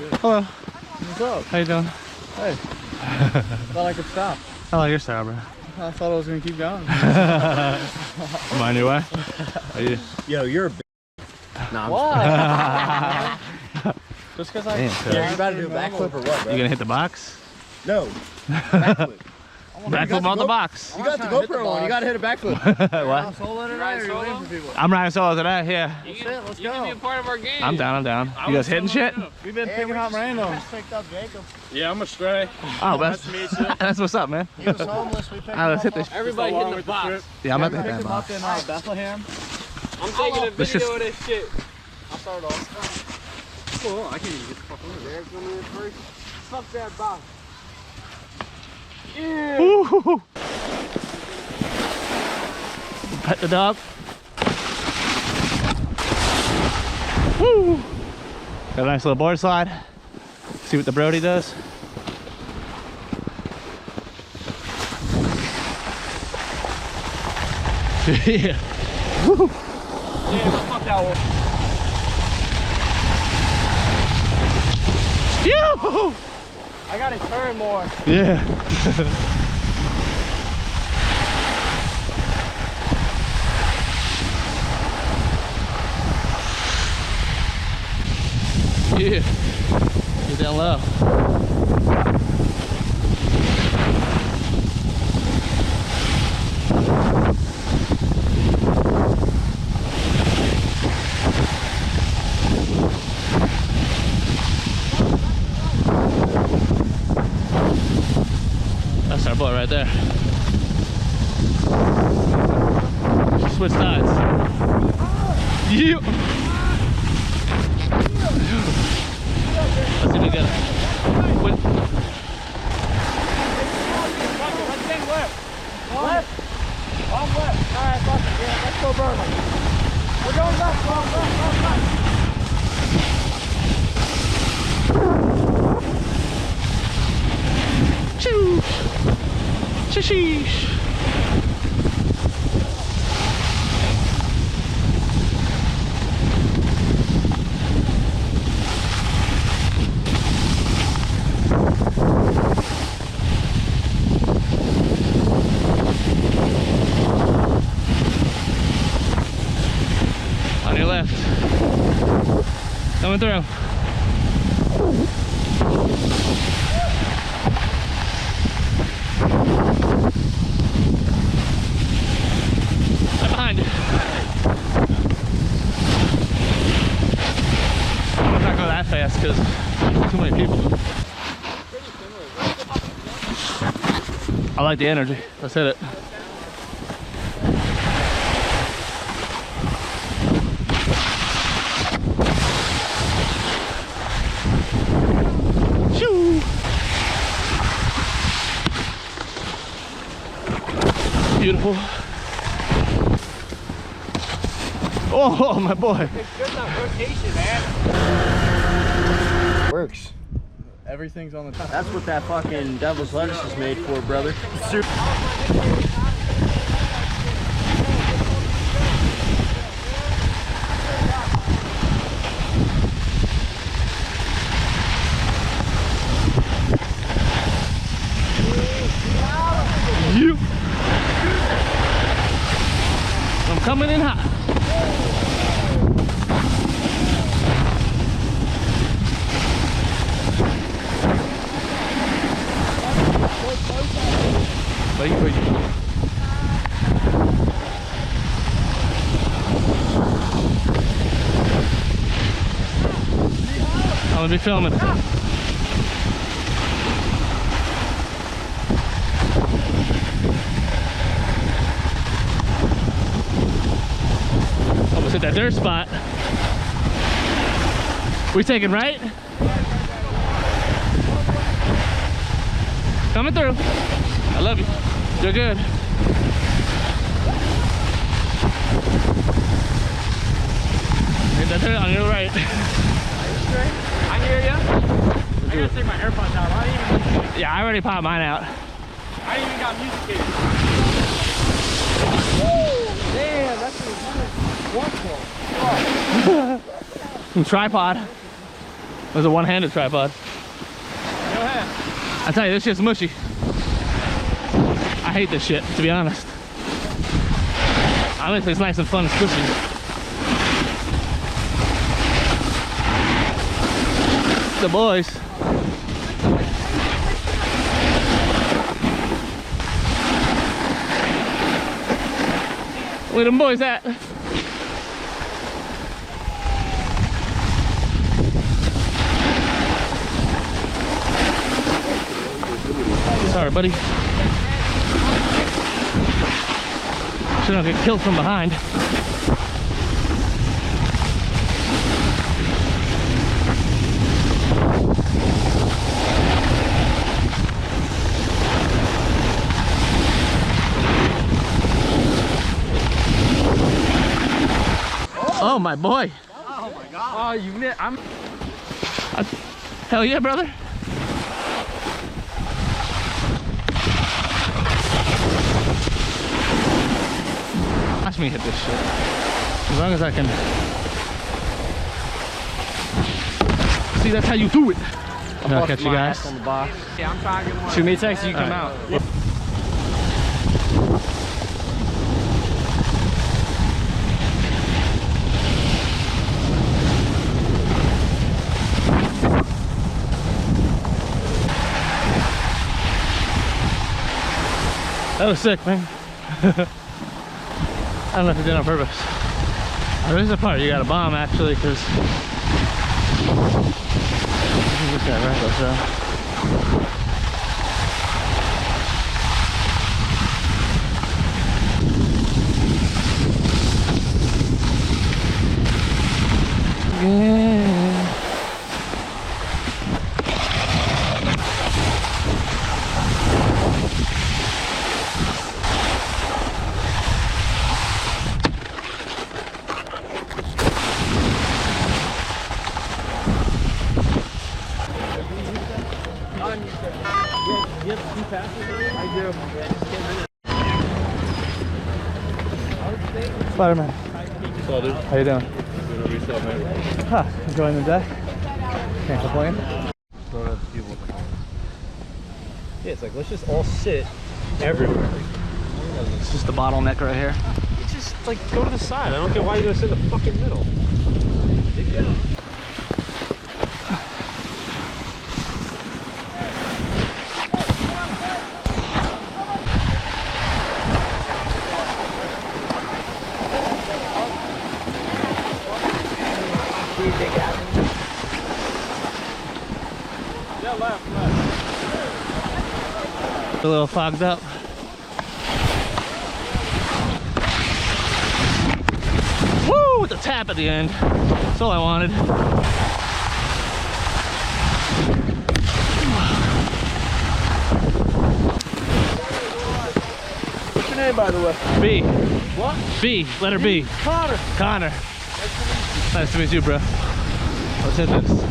Hello. What's up? How you doing? Hey. Thought I could stop. I like your style, bro. I thought I was gonna keep going. Am I new way? Are you? Yo, you're a Nah, what? Just because I... Damn, Yeah, you about to do a backflip or what, bro? You gonna hit the box? No. Backflip. Backflip on the box. You got the GoPro on. You gotta hit a backflip. What? Solo tonight, or you waiting for people? I'm riding solo today, yeah. Let's You can be a part of our game. I'm down, I'm down. You guys hitting shit? We've been picking up randoms. Picked up Jacob. Yeah, I'm a stray. Oh, that's what's up, man. He was homeless. We picked him Alright, let's up. hit this. Everybody hitting the box. Yeah, I'm at the Picked hitting him up box. in Bethlehem. I'm taking a Let's video just- of this shit. I'll start off. Cool, I can't even get the fuck over there. Coming in first. Fuck that box. Yeah. Woo-hoo-hoo. Pet the dog. Woo! Got a nice little board slide. See what the Brody does. Yeah. Woo. Yeah, fuck that one. Yoo-hoo. I gotta turn more. Yeah. Yeah. Get down low. That's our boy right there. Switch sides. Yeah. Let's see if we get it. Wait. Left? On left. Alright, fuck it. Yeah, let's go Burnley. We're going left, left. Choo. Sheesh. On your left. Coming through. Right behind you. I'm not going that fast because too many people. I like the energy. Let's hit it. Shoo! Beautiful. Oh, my boy. It's good that rotation, man. Works. Everything's on the top. That's what that fucking devil's lettuce is made for, brother. You. I'm coming in hot. Wait. I'm gonna be filming. Almost hit that dirt spot. We taking right? Coming through. I love you. You're good. Hit that dirt on your right. I hear ya. I gotta take my AirPods out. Yeah, I already popped mine out. I ain't even got music in. Damn, that's wonderful. Some tripod. There's a one-handed tripod. Go ahead. I tell you, this shit's mushy. I hate this shit, to be honest. I mean, it's nice and fun and squishy. The boys. Where them boys at? Sorry, buddy. So I don't get killed from behind. Oh my boy! Oh my god! Oh, you missed. Hell yeah, brother! Watch me hit this shit. As long as I can. See, that's how you do it. I'll catch you guys. On the box. Yeah, I'm trying to get one. Shoot me a text, you come out. That was sick, man. I don't know if you did it on purpose. Oh, there's a part you got a bomb actually, because this guy right there. Yeah. Spider-Man. What's up, dude? How you doing? Whatever you saw, man. Huh, enjoying the day? Can't complain. Don't have people. Yeah, it's like, let's just all sit everywhere. It's just the bottleneck right here. It's just like, go to the side. I don't care why you're gonna sit in the fucking middle. A little fogged up. Woo! With the tap at the end. That's all I wanted. What's your name, by the way? B. What? B. Letter B. Connor. Connor. Nice to meet you, bro. Let's hit this.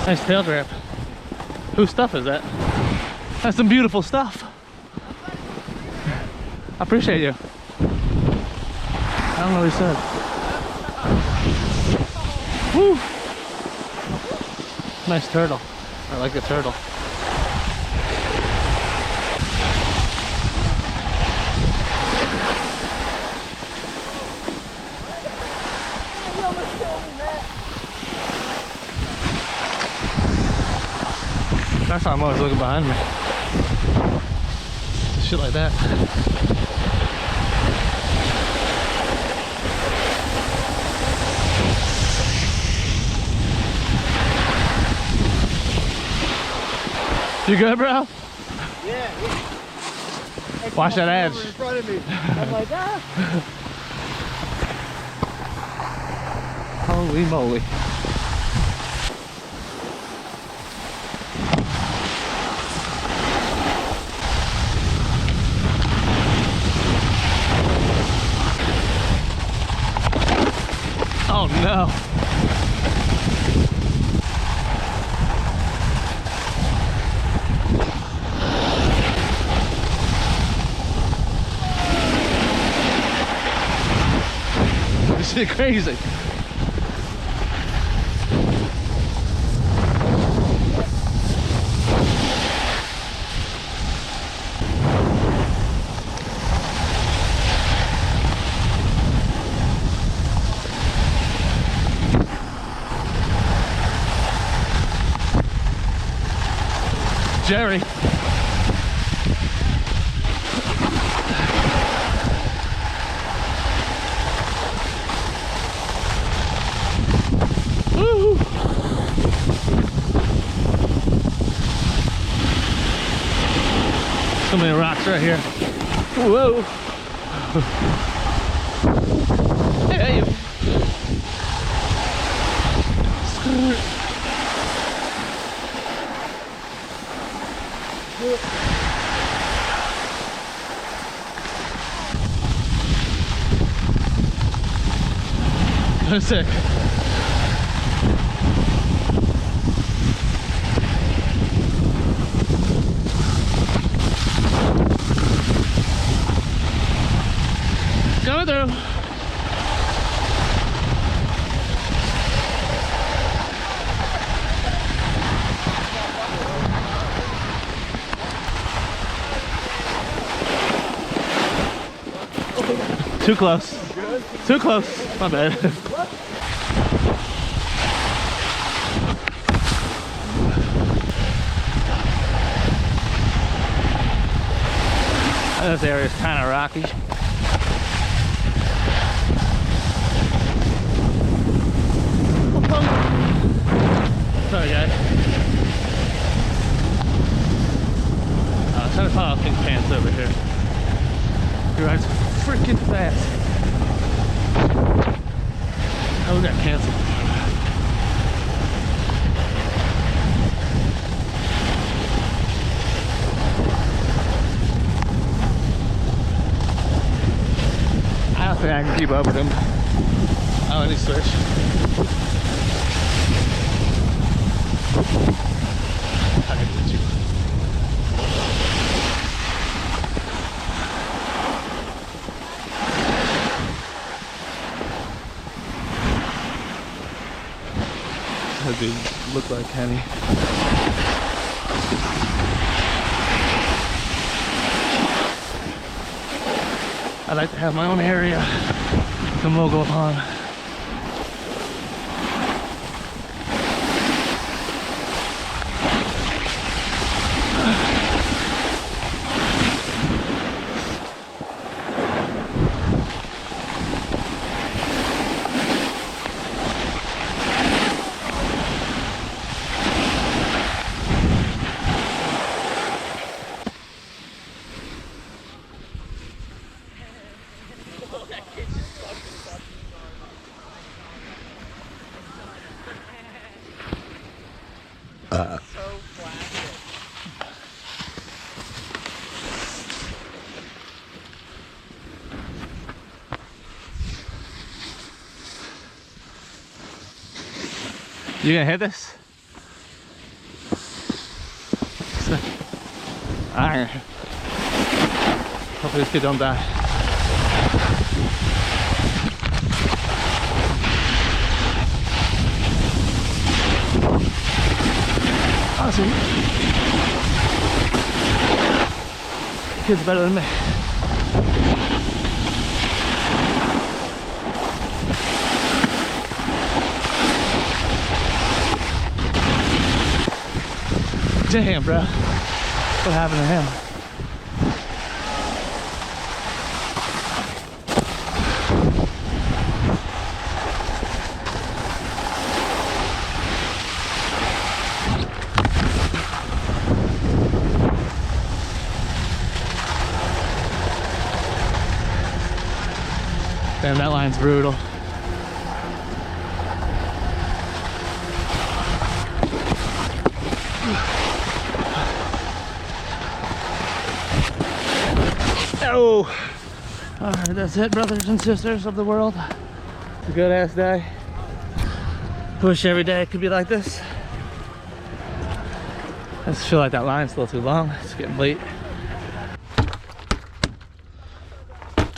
Nice tail grab. Whose stuff is that? That's some beautiful stuff. I appreciate you. I don't know what he said. Woo! Nice turtle. I like the turtle. That's how I'm always looking behind me. Shit like that. You good, bro? Yeah. Watch that edge. In front of me. I'm like, ah. Holy moly. No. This is crazy. Jerry. Woo. So many rocks right here. Whoa. Hey. That's sick. Coming through. Too close. Too close. My bad. This area is kind of rocky. Sorry guys. I'm trying to follow King's Pants over here. He rides freaking fast. Oh, we got canceled. I don't think I can keep up with him. Oh, and he switched. I can get you. That dude look like Kenny. I'd like to have my own area to mogul upon. You gonna hit this? Alright. Hopefully this kid don't die. Awesome. Kid's better than me. Damn, bro. What happened to him? Damn, that line's brutal. Oh! Alright, that's it, brothers and sisters of the world. It's a good ass day. Wish every day it could be like this. I just feel like that line's still too long. It's getting late.